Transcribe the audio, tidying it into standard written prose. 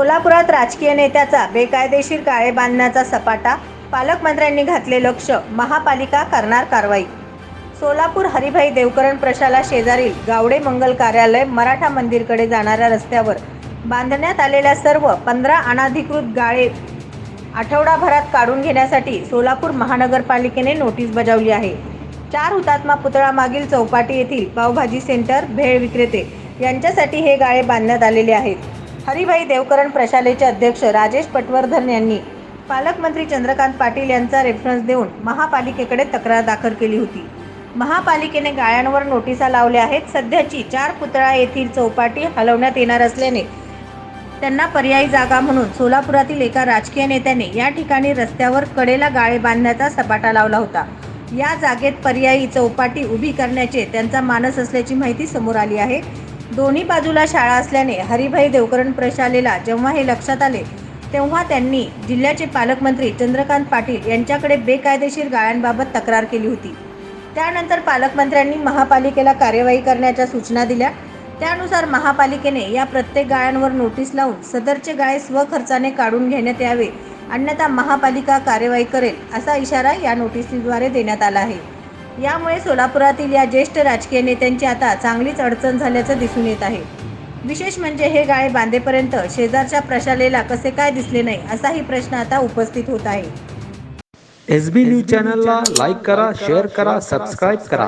सोलापुरात राजकीय नेत्याचा बेकायदेशीर गाळे बांधण्याचा सपाटा, पालकमंत्र्यांनी घातले लक्ष, महापालिका करणार कारवाई. सोलापूर हरिभाई देवकरण प्रशाला शेजारील गावडे मंगल कार्यालय मराठा मंदिरकडे जाणाऱ्या रस्त्यावर बांधण्यात आलेल्या सर्व 15 अनधिकृत गाळे आठवडाभरात काढून घेण्यासाठी सोलापूर महानगरपालिकेने नोटीस बजावली आहे. 4 हुतात्मा पुतळा मागील चौपाटी येथील पावभाजी सेंटर भेळ विक्रेते यांच्यासाठी हे गाळे बांधण्यात आलेले आहेत. हरिभाई देवकरण प्रशालेचे अध्यक्ष राजेश पटवर्धन यांनी पालकमंत्री चंद्रकांत पाटील यांचा रेफरन्स देऊन महापालिकेकडे तक्रार दाखल केली होती. महापालिकेने गाळ्यांवर नोटिसा लावल्या आहेत. सध्याची 4 पुतळा येथील चौपाटी हलवण्यात येणार असल्याने त्यांना पर्यायी जागा म्हणून सोलापुरातील एका राजकीय नेत्याने या ठिकाणी रस्त्यावर कडेला गाळे बांधण्याचा सपाटा लावला होता. या जागेत पर्यायी चौपाटी उभी करण्याचे त्यांचा मानस असल्याची माहिती समोर आली आहे. दोन्ही बाजूला शाळा असल्याने हरिभाई देवकरण प्रशालेला जेव्हा हे लक्षात आले तेव्हा त्यांनी जिल्ह्याचे पालकमंत्री चंद्रकांत पाटील यांच्याकडे बेकायदेशीर गाळ्यांबाबत तक्रार केली होती. त्यानंतर पालकमंत्र्यांनी महापालिकेला कार्यवाही करण्याच्या सूचना दिल्या. त्यानुसार महापालिकेने या प्रत्येक गाळ्यांवर नोटीस लावून सदरचे गाळे स्वखर्चाने काढून घेण्यात यावे, अन्यथा महापालिका कार्यवाही करेल असा इशारा या नोटीसद्वारे देण्यात आला आहे. यामुळे सोलापुरातील या ज्येष्ठ राजकीय नेत्यांची आता चांगलीच अडचण झाल्याचं दिसून येत आहे. विशेष म्हणजे हे गाळे बांधेपर्यंत शेजारच्या प्रशालेला कसे काय दिसले नाही असाही प्रश्न आता उपस्थित होत आहे. SB न्यूज चॅनलला लाईक करा, शेअर करा, सबस्क्राईब करा.